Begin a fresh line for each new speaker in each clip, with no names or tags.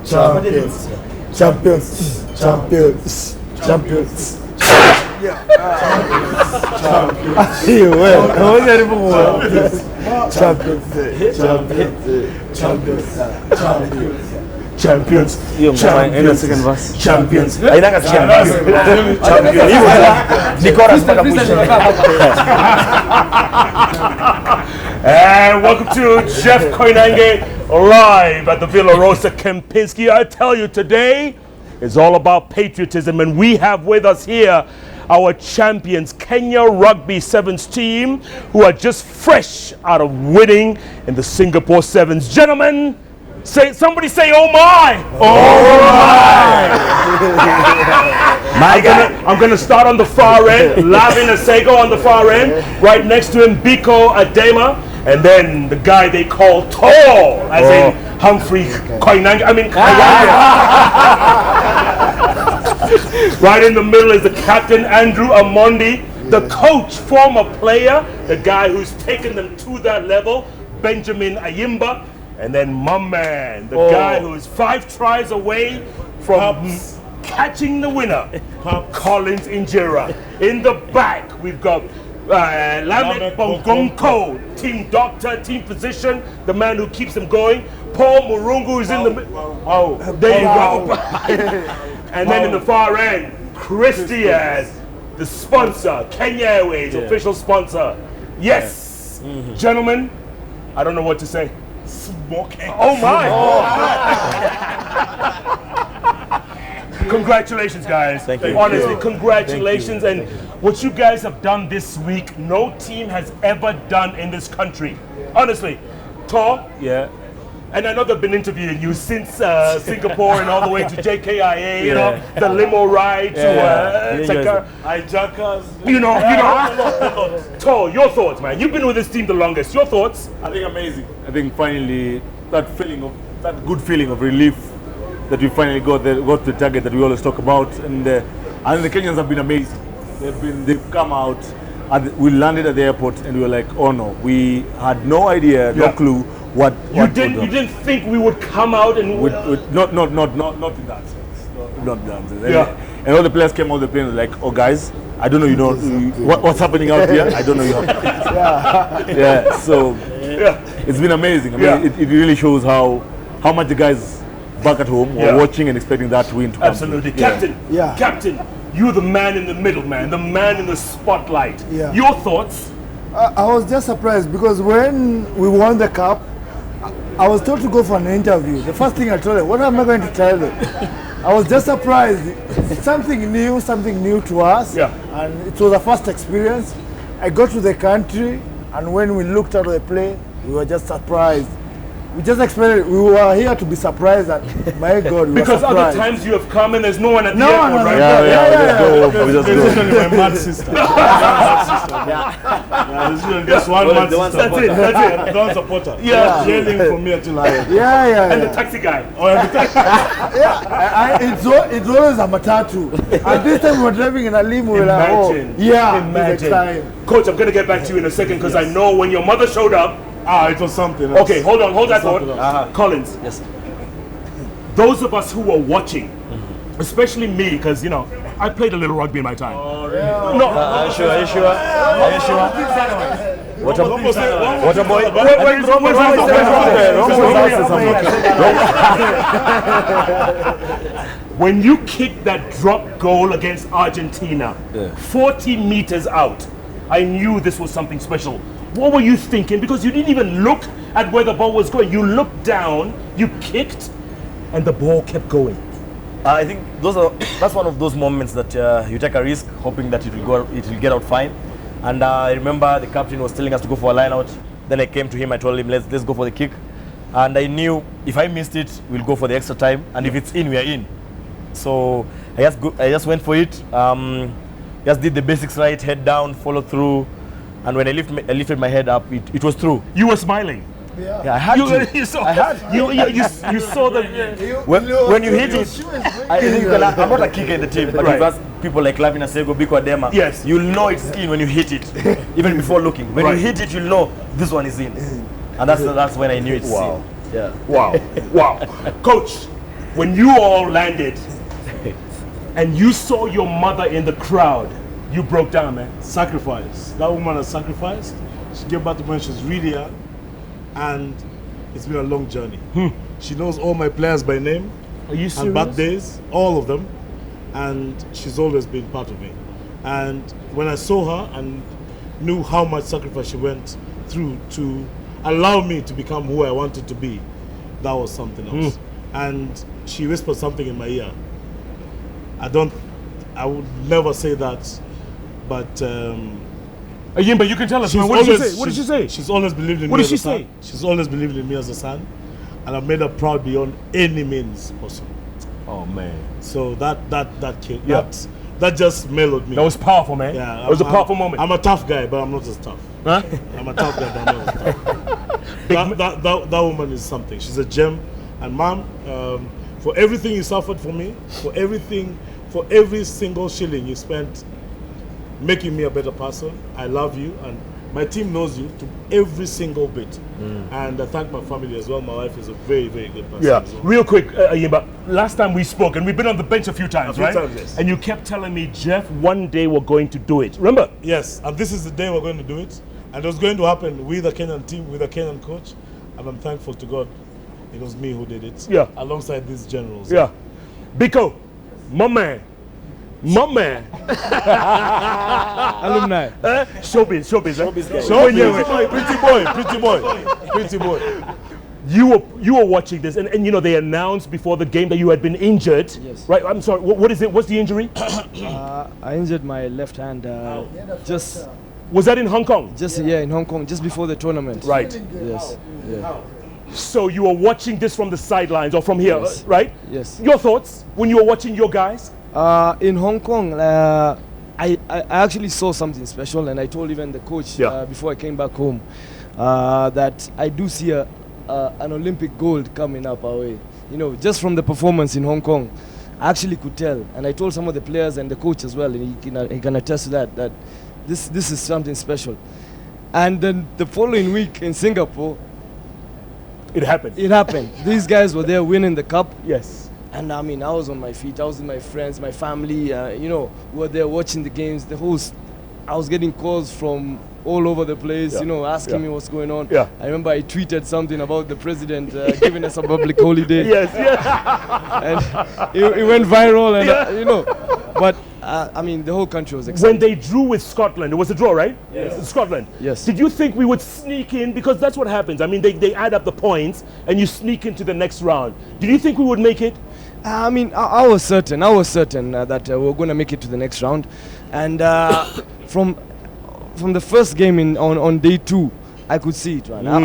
champions, champions, champions, champions. Yeah. Champions. Champions.
And welcome to Jeff Koinange live at the Villa Rosa Kempinski. I tell you, today is all about patriotism, and we have with us here our champions, Kenya Rugby Sevens team, who are just fresh out of winning in the Singapore Sevens. Gentlemen, somebody say, oh my! Oh my! I'm gonna start on the far end. Lavin Asego on the far end. Right next to him, Biko Adema. And then the guy they call Tall, as in Humphrey Koinange. Right in the middle is the captain, Andrew Amondi. The coach, former player, the guy who's taken them to that level, Benjamin Ayimba. And then my man, the guy who is 5 tries away from catching the winner, Collins Injera. In the back, we've got Lamek Bongonko, team doctor, team physician, the man who keeps them going. Paul Murungu is in the middle. There you go. And then in the far end, Christian, the sponsor, Kenya Airways, official sponsor. Yes, gentlemen, I don't know what to say. Smoking. Oh my! Congratulations, guys.
Thank you.
Honestly, congratulations. And what you guys have done this week, no team has ever done in this country. Honestly, Tor.
Yeah.
And I know they've been interviewing you since Singapore and all the way to JKIA, you know, the limo ride to
hijackers.
You know. Tor, your thoughts, man. You've been with this team the longest. Your thoughts?
I think amazing. I think finally that good feeling of relief that we finally got the target that we always talk about, and I think the Kenyans have been amazing. They've come out, and we landed at the airport, and we were like, oh no, we had no idea, no clue what
you didn't think we would come out and
not in that sense, not in that sense. And all the players came out the plane like, oh guys, I don't know, what's happening out here. I don't know you have. So it's been amazing. I mean, it really shows how much the guys back at home were watching and expecting that win to come.
Absolutely. Captain, you're the man in the middle, man, the man in the spotlight. Your thoughts?
I was just surprised because when we won the cup, I was told to go for an interview. The first thing I told them, what am I going to tell them? I was just surprised. Something new to us. And it was a first experience. I got to the country, and when we looked out of the plane, we were just surprised. We just expected, we were here to be surprised, and my God, we
because
were
other times you have come and there's no one at the
No,
airport, right?
We just go.
my mad sister.
Just one man.
That's it.
Don't support her.
Yelling
from here to Lion.
And the taxi guy.
It's always a matatu. And this time we were driving in a limo.
Imagine. Coach, I'm going to get back to you in a second because I know when your mother showed up.
It was something else.
Okay, hold that thought. Collins.
Yes.
Those of us who were watching, especially me, because I played a little rugby in my time. No.
Are you sure? What a boy.
When you kicked that drop goal against Argentina, 40 meters out, I knew this was something special. What were you thinking? Because you didn't even look at where the ball was going. You looked down, you kicked, and the ball kept going.
I think that's one of those moments that you take a risk, hoping that it will get out fine. And I remember the captain was telling us to go for a line out. Then I came to him, I told him, let's go for the kick. And I knew if I missed it, we'll go for the extra time. And if it's in, we are in. So I just went for it. Just did the basics right, head down, follow through. And when I lifted my head up, it was through.
You were smiling.
Yeah, I had to.
You saw,
I had.
You saw the.
When you hit it, I'm not a kicker in the team, but if you ask people like Lavin Asego, Biko Adema,
yes,
you'll know it's in when you hit it, even before looking. When you hit it, you'll know this one is in, and that's when I knew it's in. Yeah.
Wow. Coach, when you all landed and you saw your mother in the crowd, you broke down, man.
Sacrifice. That woman has sacrificed. She gave birth to me when she was really young, and it's been a long journey. She knows all my players by name.
Are you serious?
And birthdays, all of them, and she's always been part of me. And when I saw her and knew how much sacrifice she went through to allow me to become who I wanted to be, that was something else. And she whispered something in my ear. I would never say that, but
Ayimba, you can tell us, man. What did she say?
She's always believed in me. What did she say? She's always believed in me as a son, and I've made her proud beyond any means possible.
Oh man!
So that kid, that just mellowed me.
That was powerful, man.
Yeah,
it was a powerful moment.
I'm a tough guy, but I'm not as tough.
Huh?
I'm a tough guy, but I'm not as tough. That woman is something. She's a gem. And mom, for everything you suffered for me, for every single shilling you spent making me a better person, I love you, and my team knows you to every single bit. And I thank my family as well. My wife is a very, very good person.
Yeah,
as well.
real quick, Ayimba, last time we spoke, and we've been on the bench a few times,
A few
right?
times, yes.
And you kept telling me, Jeff, one day we're going to do it. Remember?
Yes, and this is the day we're going to do it. And it was going to happen with a Kenyan team, with a Kenyan coach. And I'm thankful to God it was me who did it.
Yeah.
Alongside these generals.
Yeah. Biko, my man.
Alumni.
Showbiz.
Pretty boy.
You were watching this, and you know they announced before the game that you had been injured.
Yes.
Right. I'm sorry. What is it? What's the injury?
I injured my left hand.
Was that in Hong Kong?
In Hong Kong, just before the tournament.
Right.
Yes. Yeah.
So you were watching this from the sidelines or from here,
Yes.
right?
Yes.
Your thoughts when you were watching your guys?
In Hong Kong, I actually saw something special, and I told even the coach before I came back home that I do see an Olympic gold coming up our way. You know, just from the performance in Hong Kong, I actually could tell, and I told some of the players and the coach as well, and he can attest to that this is something special. And then the following week in Singapore,
it happened.
These guys were there winning the cup.
Yes.
And I mean, I was on my feet. I was with my friends, my family. Were there watching the games. I was getting calls from all over the place. Asking me what's going on.
Yeah.
I remember I tweeted something about the president giving us a public holiday.
Yes.
And it went viral, and But I mean, the whole country was excited.
When they drew with Scotland, it was a draw, right?
Yes.
Scotland.
Yes.
Did you think we would sneak in? Because that's what happens. I mean, they add up the points and you sneak into the next round. Did you think we would make it?
I mean, I was certain that we were going to make it to the next round. And from the first game on day 2, I could see it, man.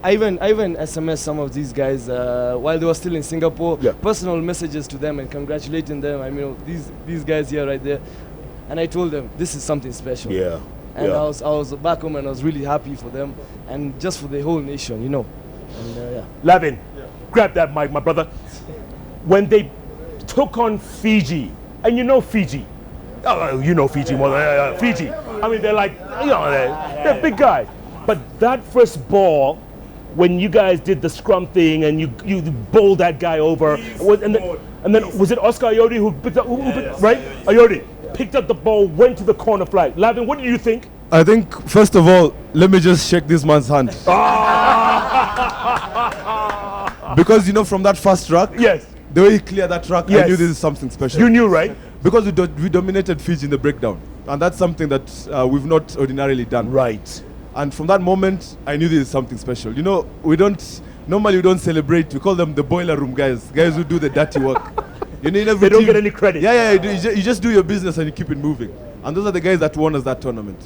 I even SMS some of these guys while they were still in Singapore, personal messages to them and congratulating them. I mean, these guys here right there, and I told them this is something special.
Yeah.
And I was back home and I was really happy for them and just for the whole nation, And
Lavin, grab that mic, my brother. When they took on Fiji, and Fiji. Oh, you know Fiji more than Fiji. I mean, they're like, they're big guys. But that first ball, when you guys did the scrum thing and you bowled that guy over, and then was it Oscar Ayodi who picked up, right? Ayodi picked up the ball, went to the corner flag. Lavin, what do you think?
I think, first of all, let me just shake this man's hand. Because, from that first track,
yes,
the way he cleared that track, I knew this is something special.
You knew, right?
Because we dominated Fiji in the breakdown. And that's something that we've not ordinarily done.
Right.
And from that moment, I knew this is something special. Normally we don't celebrate. We call them the boiler room guys who do the dirty work. They
don't get any credit.
You just do your business and you keep it moving. And those are the guys that won us that tournament.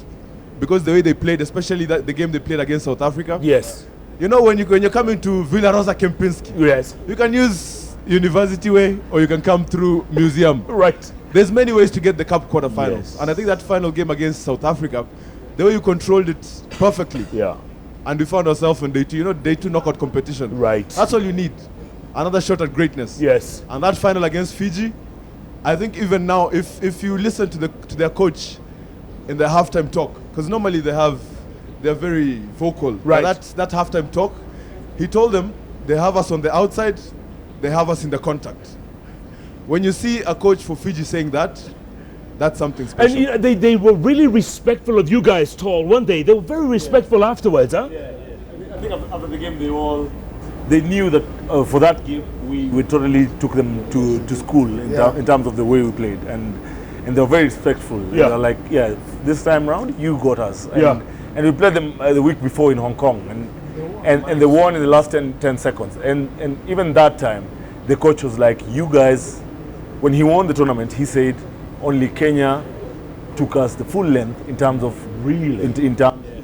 Because the way they played, especially the game they played against South Africa.
Yes.
When you're coming to Villa Rosa Kempinski,
yes,
you can use University Way or you can come through Museum.
Right.
There's many ways to get the cup quarterfinals.
Yes.
And I think that final game against South Africa, the way you controlled it perfectly.
Yeah.
And we found ourselves in day 2. Day 2 knockout competition.
Right.
That's all you need. Another shot at greatness.
Yes.
And that final against Fiji, I think even now, if you listen to their coach in their halftime talk, because normally they're very vocal.
Right.
But that halftime talk, he told them they have us on the outside they have us in the contact. When you see a coach for Fiji saying that, that's something special.
And you know, they were really respectful of you guys, Tall, weren't they? They were very respectful afterwards, huh?
I think after the game, they knew that for that game we totally took them to school in terms of the way we played, and they were very respectful.
Yeah.
They were like, yeah, this time round you got us. And,
Yeah.
and we played them the week before in Hong Kong, and they won in the last 10 seconds. And even that time, the coach was like, you guys, when he won the tournament, he said only Kenya took us the full length in terms of in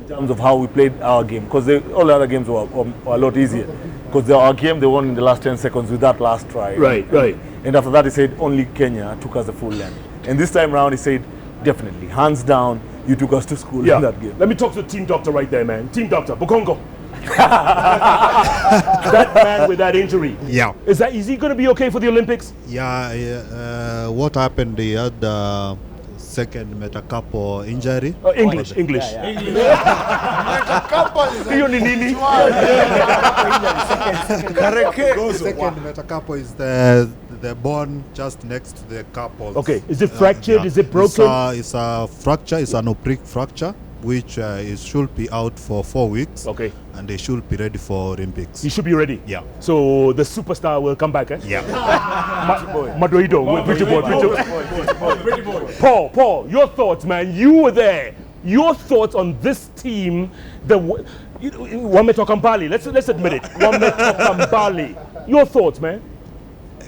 terms of how we played our game, because all the other games were a lot easier. Because our game they won in the last 10 seconds with that last try.
Right, right.
And after that, he said only Kenya took us the full length. And this time round, he said definitely, hands down, you took us to school in that game.
Let me talk to the team doctor right there, man. Team doctor, Bukongo. That man with that injury.
Yeah.
Is he going to be okay for the Olympics?
Yeah, what happened? He had second metacarpal injury.
English. Hiyo ni nini?
Second metacarpal is the bone just next to the carpal.
Okay, is it fractured? Is it broken?
It's a fracture. It's an oblique fracture, which should be out for 4 weeks.
Okay.
And they should be ready for Olympics.
He should be ready.
Yeah.
So the superstar will come back, eh?
Yeah.
Madoido, pretty boy. Paul, your thoughts, man. You were there. Your thoughts on this team. Wameto Kampali. Let's admit it. Wameto Kampali. Your thoughts, man.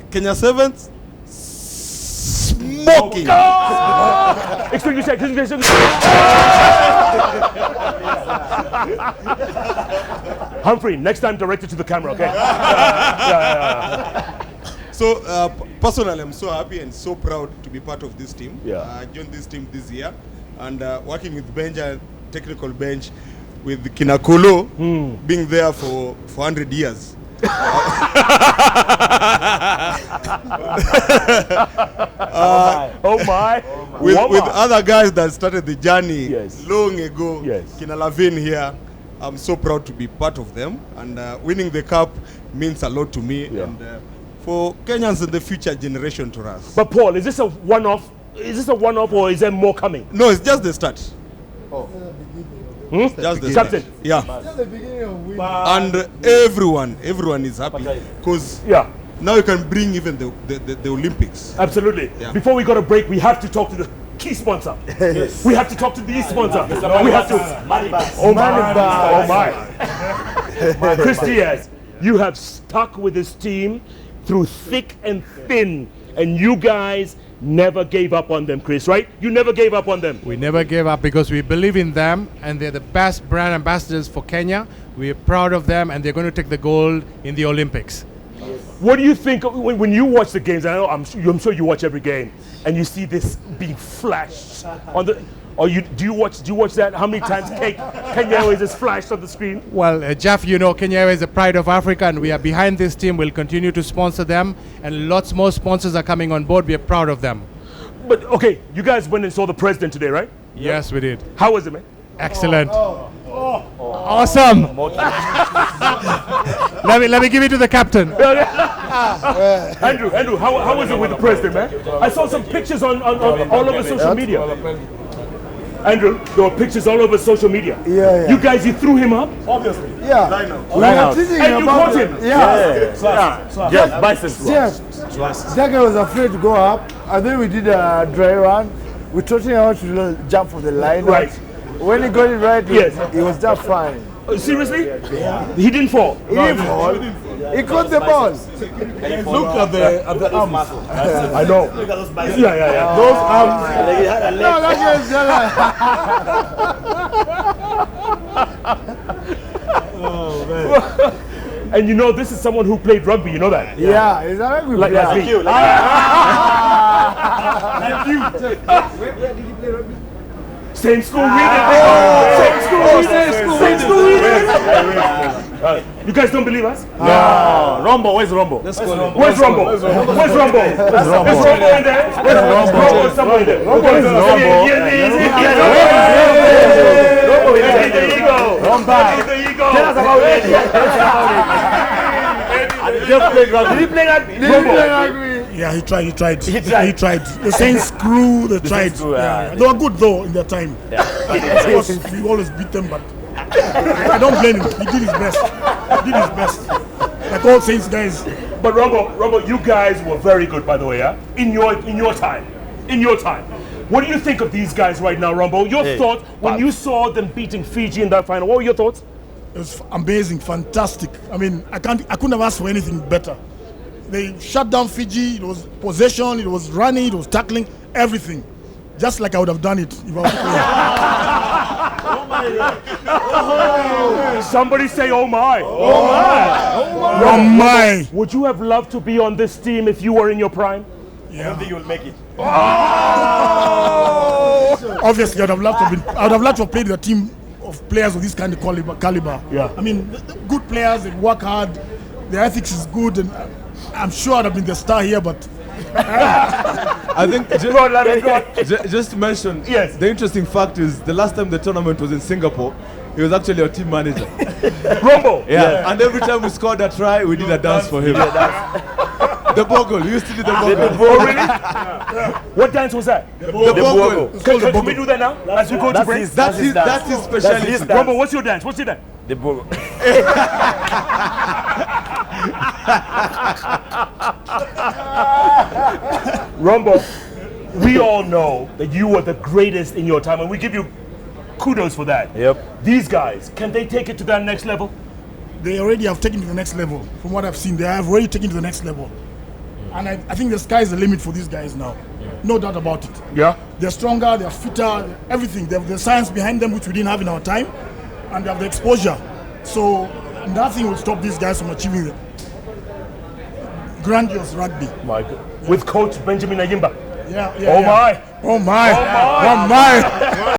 Kenya Sevens, smoking.
Excuse me. Humphrey, next time direct it to the camera, okay?
So personally, I'm so happy and so proud to be part of this team.
Yeah.
I joined this team this year, and working with Benja, technical bench, with Kinakolo, being there for 100 years.
Oh my!
With other guys that started the journey
Yes.
long ago.
Yes.
Kina Lavin here. I'm so proud to be part of them, and winning the cup means a lot to me, and for Kenyans and the future generation to us.
But Paul, is this a one-off? Is this a one-off, or is there more coming?
No, it's just the start. Just the
Captain.
start. Yeah.
Just the beginning of winter.
And everyone is happy because
Yeah,
now you can bring even the Olympics.
absolutely.
Yeah.
Before we go to break, we have to talk to the key sponsor. Yes. We have to talk to the sponsor. We have to. Oh my! Chris Diaz, you have stuck with this team through thick and thin, and you guys never gave up on them, Chris, right? You never gave up on them.
We never gave up because we believe in them, and they're the best brand ambassadors for Kenya. We're proud of them, and they're going to take the gold in the Olympics.
What do you think when you watch the games? I know I'm sure you watch every game, and you see this being flashed on the. Or do you watch that? How many times Kenya Airways is flashed on the screen?
Well, Jeff, you know Kenya Airways is the pride of Africa, and we are behind this team. We'll continue to sponsor them, and lots more sponsors are coming on board. We are proud of them.
But okay, you guys went and saw the president today, right?
Yes, we did.
How was it, man?
Excellent. Awesome. let me give it to the captain.
Andrew, how was it with the president, man? I saw some pictures on all over social media. Andrew, there were pictures all over social media.
Yeah.
You guys, you threw him up?
Obviously.
Yeah. We were teasing
And you
about
caught him?
Yeah.
Biceps.
Yes. That guy was afraid to go up, and then we did a dry run. We taught him how to jump from the line.
Right.
When he got it right,
Yes.
he was just fine.
Seriously? He didn't fall?
He didn't fall. He caught the ball.
Look at the arms.
I know. Look at those biceps. Yeah.
Those arms.
No, that guy is just
And you know, this is someone who played rugby, you know that?
yeah, he's a rugby
Like
player.
me. Same school we did. Same school we did. You guys don't believe us?
No. Rombo, where's Rombo?
Where's Rombo? Is Rombo in there? Rombo somewhere in there. Rombo is Rombo. There you go. There you go. Tell us about it.
Jeff played rugby. Did he play rugby?
Yeah, he tried.
He tried.
The Saints crew, they tried.
Saints crew, yeah.
They were good though in their time.
Yeah.
Of course, we always beat them, but I don't blame him. He did his best. Like all Saints guys.
But Rumble, you guys were very good, by the way, yeah? In your time. What do you think of these guys right now, Rumble? Your thoughts when you saw them beating Fiji in that final? What were your thoughts?
It was amazing, fantastic. I mean, I couldn't have asked for anything better. They shut down Fiji. It was possession, it was running, it was tackling, everything. Just like I would have done it if I was
playing. Somebody say, oh my.
Oh my.
Would you have loved to be on this team if you were in your prime?
I don't think you'll make it.
Obviously, I would have loved to have played with a team of players of this kind of caliber.
Yeah.
I mean, good players, they work hard, their ethics is good, and I'm sure I'd have been the star here, but
I think just to mention, the interesting fact is the last time the tournament was in Singapore, he was actually our team manager.
Rumble.
Yeah. And every time we scored a try, we did a dance for him. The bogle. We used to do the bogle.
Oh, really? What dance was that?
The bogle.
Can we do that now? As we go to break?
That's his specialty.
Rumble, what's your dance? The bogle. Rumble, we all know that you were the greatest in your time, and we give you kudos for that.
Yep.
These guys, can they take it to that next level?
They already have taken to the next level. From what I've seen, they have already taken to the next level. And I think the sky is the limit for these guys now. No doubt about it.
Yeah.
They're stronger, they're fitter, everything. They have the science behind them, which we didn't have in our time. And they have the exposure. So nothing will stop these guys from achieving the grandiose rugby.
My God. With coach Benjamin Ayimba.
Yeah.
Oh my.
Oh my.